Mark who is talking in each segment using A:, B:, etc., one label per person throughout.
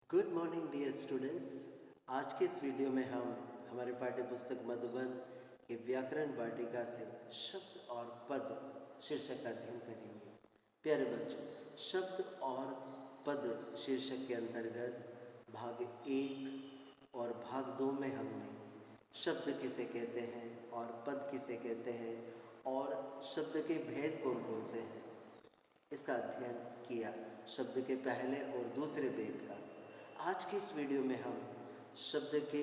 A: Good morning dear students. आज के इस वीडियो में हम हमारे पाठ्य पुस्तक मधुबन के व्याकरण वाटिका से शब्द और पद शीर्षक का अध्ययन करेंगे। प्यारे बच्चों, शब्द और पद शीर्षक के अंतर्गत भाग 1 और भाग 2 में हमने शब्द किसे कहते हैं और पद किसे कहते हैं और शब्द के भेद कौन कौन से हैं इसका अध्ययन किया। शब्द के पहले और दूसरे भेद का आज की इस वीडियो में हम शब्द के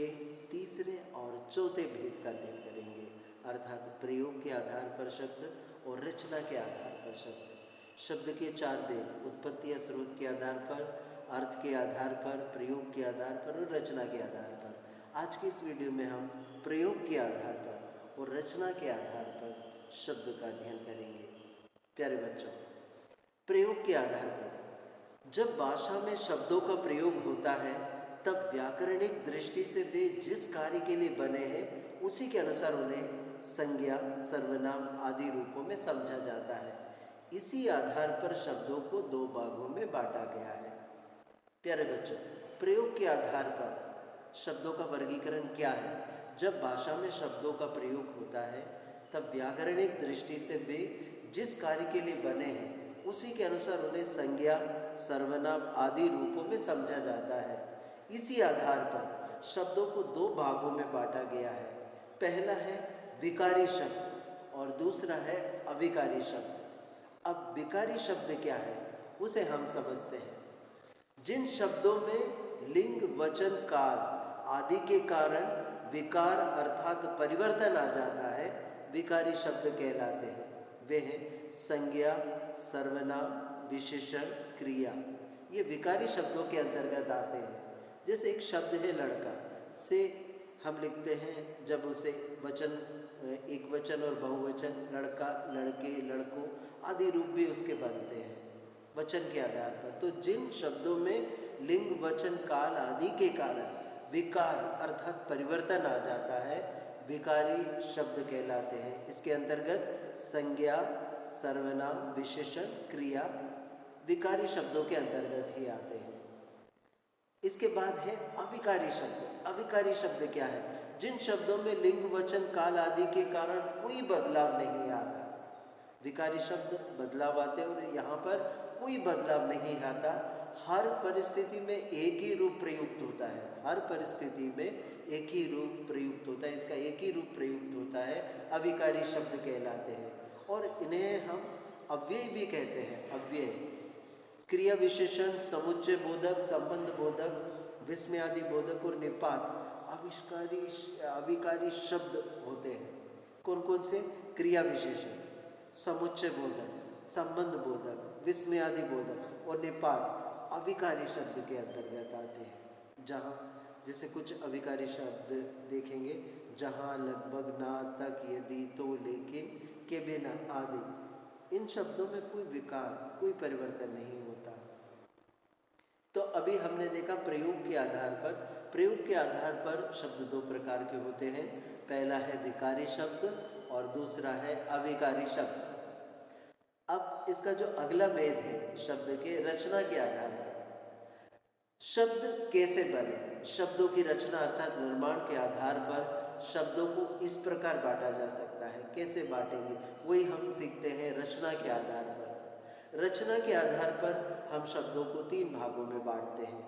A: तीसरे और चौथे भेद का अध्ययन करेंगे, अर्थात प्रयोग के आधार पर शब्द और रचना के आधार पर शब्द। शब्द के 4 भेद: उत्पत्ति या स्रोत के आधार पर, अर्थ के आधार पर, प्रयोग के आधार पर और रचना के आधार पर। आज की इस वीडियो में हम प्रयोग के आधार पर और रचना के आधार पर शब्द का अध्ययन करेंगे। प्यारे बच्चों, प्रयोग के आधार पर जब भाषा में शब्दों का प्रयोग होता है तब व्याकरणिक दृष्टि से वे जिस कार्य के लिए बने हैं उसी के अनुसार उन्हें संज्ञा, सर्वनाम आदि रूपों में समझा जाता है। इसी आधार पर शब्दों को 2 भागों में बांटा गया है। प्यारे बच्चों, प्रयोग के आधार पर शब्दों का वर्गीकरण क्या है? जब भाषा में शब्दों का प्रयोग होता है तब व्याकरणिक दृष्टि से वे जिस कार्य के लिए बने हैं उसी के अनुसार उन्हें संज्ञा, सर्वनाम आदि रूपों में समझा जाता है। इसी आधार पर शब्दों को 2 भागों में बांटा गया है। पहला है विकारी शब्द और दूसरा है अविकारी शब्द। अब विकारी शब्द क्या है उसे हम समझते हैं। जिन शब्दों में लिंग, वचन, काल आदि के कारण विकार अर्थात परिवर्तन आ जाता है विकारी शब्द कहलाते हैं। वे हैं संज्ञा, सर्वनाम, विशेषण, क्रिया। ये विकारी शब्दों के अंतर्गत आते हैं। जैसे एक शब्द है लड़का, से हम लिखते हैं जब उसे वचन, एक वचन और बहुवचन, लड़का, लड़के, लड़कों आदि रूप भी उसके बनते हैं वचन के आधार पर। तो जिन शब्दों में लिंग, वचन, काल आदि के कारण विकार अर्थात परिवर्तन आ जाता है विकारी शब्द कहलाते हैं। इसके अंतर्गत संज्ञा, सर्वनाम, विशेषण, क्रिया विकारी शब्दों के अंतर्गत ही आते हैं। इसके बाद है अविकारी शब्द। अविकारी शब्द क्या है? जिन शब्दों में लिंग, वचन, काल आदि के कारण कोई बदलाव नहीं आता। विकारी शब्द बदलाव आते हैं और यहाँ पर कोई बदलाव नहीं आता। हर परिस्थिति में एक ही रूप प्रयुक्त होता है। हर परिस्थिति में एक ही रूप प्रयुक्त होता है। इसका एक ही रूप प्रयुक्त होता है, अविकारी शब्द कहलाते हैं। और इन्हें हम अव्यय भी कहते हैं। अव्यय क्रिया विशेषण, समुच्चय बोधक, संबंध बोधक, विस्मयादि बोधक और निपात अविकारी शब्द होते हैं। कौन कौन से? क्रिया विशेषण, समुच्चय बोधक, संबंध बोधक, विस्मयादि बोधक और निपात अविकारी शब्द के अंतर्गत आते हैं। जहाँ जैसे कुछ अविकारी शब्द देखेंगे, जहाँ, लगभग, ना, तक, यदि, तो, लेकिन, के बिना आदि। इन शब्दों में कोई विकार, कोई परिवर्तन नहीं होता। तो अभी हमने देखा प्रयोग के आधार पर। प्रयोग के आधार पर शब्द 2 प्रकार के होते हैं। पहला है विकारी शब्द और दूसरा है अविकारी शब्द। अब इसका जो अगला भेद है शब्द के रचना के आधार पर, शब्द कैसे बने? शब्दों की रचना अर्थात निर्माण के आधार पर शब्दों को इस प्रकार बांटा जा सकता है। कैसे बांटेंगे वही हम सीखते हैं रचना के आधार पर। रचना के आधार पर हम शब्दों को 3 भागों में बांटते हैं।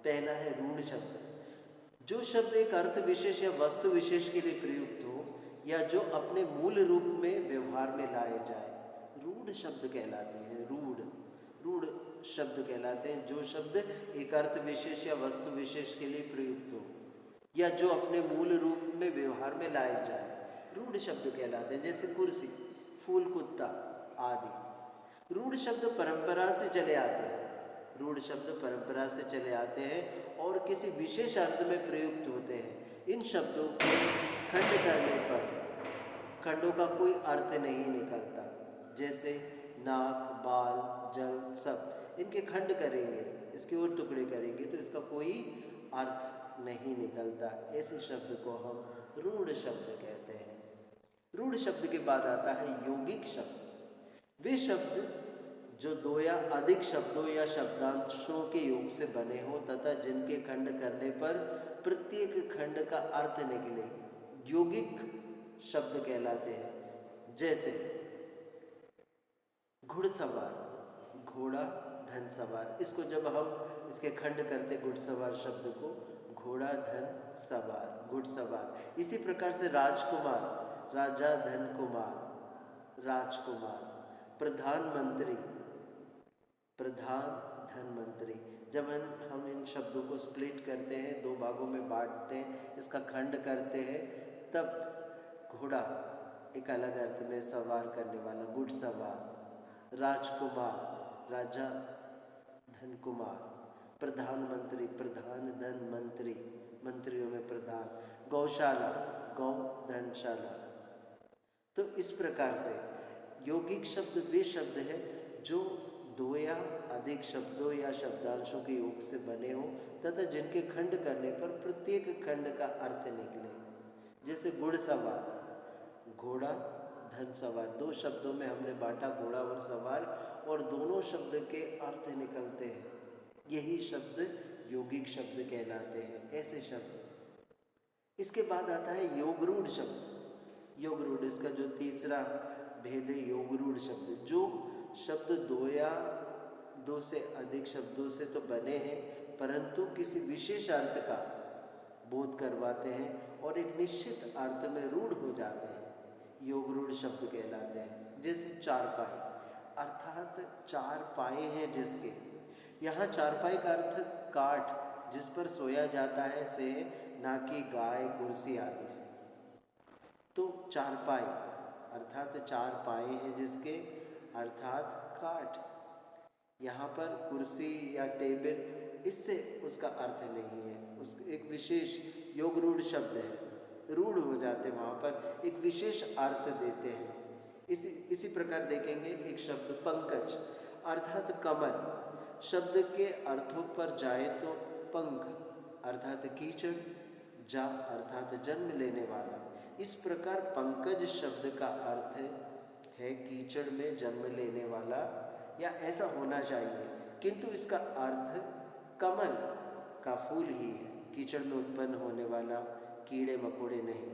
A: पहला है रूढ़ शब्द। जो शब्द एक अर्थ विशेष या वस्तु विशेष के लिए प्रयुक्त हो या जो अपने मूल रूप में व्यवहार में लाए जाए, रूढ़ शब्द कहलाते हैं। रूढ़ शब्द कहलाते हैं जो शब्द एक अर्थ विशेष या वस्तु विशेष के लिए प्रयुक्त हो या जो अपने मूल रूप में व्यवहार में लाए जाए, रूढ़ शब्द कहलाते हैं। जैसे कुर्सी, फूल, कुत्ता आदि। रूढ़ शब्द परंपरा से चले आते हैं। रूढ़ शब्द परंपरा से चले आते हैं और किसी विशेष अर्थ में प्रयुक्त होते हैं। इन शब्दों को खंड करने पर खंडों का कोई अर्थ नहीं निकलता। जैसे नाक, बाल, जल, सब इनके खंड करेंगे, इसके और टुकड़े करेंगे तो इसका कोई अर्थ नहीं निकलता। ऐसे शब्द को हम रूढ़ शब्द कहते हैं। रूढ़ शब्द के बाद आता है यौगिक शब्द। वे शब्द जो दो या अधिक शब्दों या शब्दांशों के योग से बने हो तथा जिनके खंड करने पर प्रत्येक खंड का अर्थ निकले, यौगिक शब्द कहलाते हैं। जैसे घुड़सवार, घोड़ा धन सवार, इसको जब हम इसके खंड करते घुड़सवार शब्द को, घोड़ा धन सवार, घुड़सवार। इसी प्रकार से राजकुमार, राजा धन कुमार, राजकुमार। प्रधानमंत्री, प्रधान धन मंत्री। जब हम इन शब्दों को स्प्लिट करते हैं, दो भागों में बांटते हैं, इसका खंड करते हैं, तब घोड़ा एक अलग अर्थ में सवार करने वाला, घुड़सवार। राजकुमार, राजा धन कुमार। प्रधानमंत्री, प्रधान धन मंत्री, मंत्रियों में प्रधान। गौशाला, गौ धनशाला। तो इस प्रकार से यौगिक शब्द वे शब्द हैं जो दो या अधिक शब्दों या शब्दांशों के योग से बने हो तथा जिनके खंड करने पर प्रत्येक खंड का अर्थ निकले। जैसे घुड़सवार, घोड़ा धन सवार। दो शब्दों में हमने बांटा, घोड़ा और सवार, और दोनों शब्द के अर्थ निकलते हैं। यही शब्द यौगिक शब्द कहलाते हैं, ऐसे शब्द। इसके बाद आता है योगरूढ़ शब्द। योगरूढ़, इसका जो तीसरा भेद है, योगरूढ़ शब्द। जो शब्द दो या दो से अधिक शब्दों से तो बने हैं परंतु किसी विशेष अर्थ का बोध करवाते हैं और एक निश्चित अर्थ में रूढ़ हो जाते हैं, योगरूढ़ शब्द कहलाते हैं। जैसे चारपाई, अर्थात चार पाए हैं जिसके। यहाँ चारपाई का अर्थ काठ जिस पर सोया जाता है से, ना कि गाय, कुर्सी आदि से। तो चारपाई अर्थात चार पाए हैं जिसके, अर्थात काठ। यहाँ पर कुर्सी या टेबल, इससे उसका अर्थ नहीं है, उस एक विशेष योगरूढ़ शब्द है, रूढ़ हो जाते वहाँ पर, एक विशेष अर्थ देते हैं। इसी प्रकार देखेंगे एक शब्द पंकज, अर्थात कमल। शब्द के अर्थों पर जाए तो पंख अर्थात कीचड़, जा अर्थात जन्म लेने वाला। इस प्रकार पंकज शब्द का अर्थ है कीचड़ में जन्म लेने वाला, या ऐसा होना चाहिए, किंतु इसका अर्थ कमल का फूल ही है, कीचड़ में उत्पन्न होने वाला, कीड़े मकोड़े नहीं।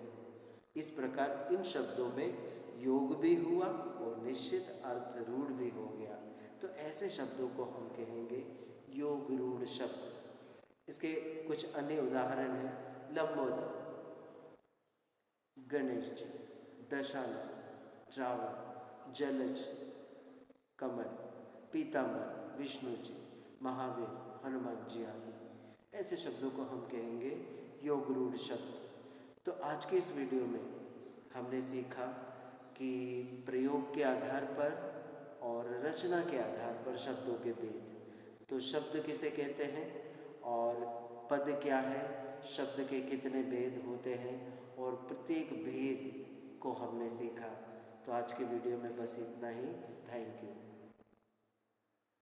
A: इस प्रकार इन शब्दों में योग भी हुआ और निश्चित अर्थ रूढ़ भी हो गया। तो ऐसे शब्दों को हम कहेंगे योगरूढ़ शब्द। इसके कुछ अन्य उदाहरण हैं, लंबोदर, गणेश जी, दशानन, रावण, जलज, कमल, पीताम्बर, विष्णु जी, महावीर, हनुमान जी आदि। ऐसे शब्दों को हम कहेंगे योगरूढ़ शब्द। तो आज के इस वीडियो में हमने सीखा कि प्रयोग के आधार पर और रचना के आधार पर शब्दों के भेद। तो शब्द किसे कहते हैं और पद क्या है, शब्द के कितने भेद होते हैं, और प्रत्येक भेद को हमने सीखा। तो आज के वीडियो में बस इतना ही। Thank you.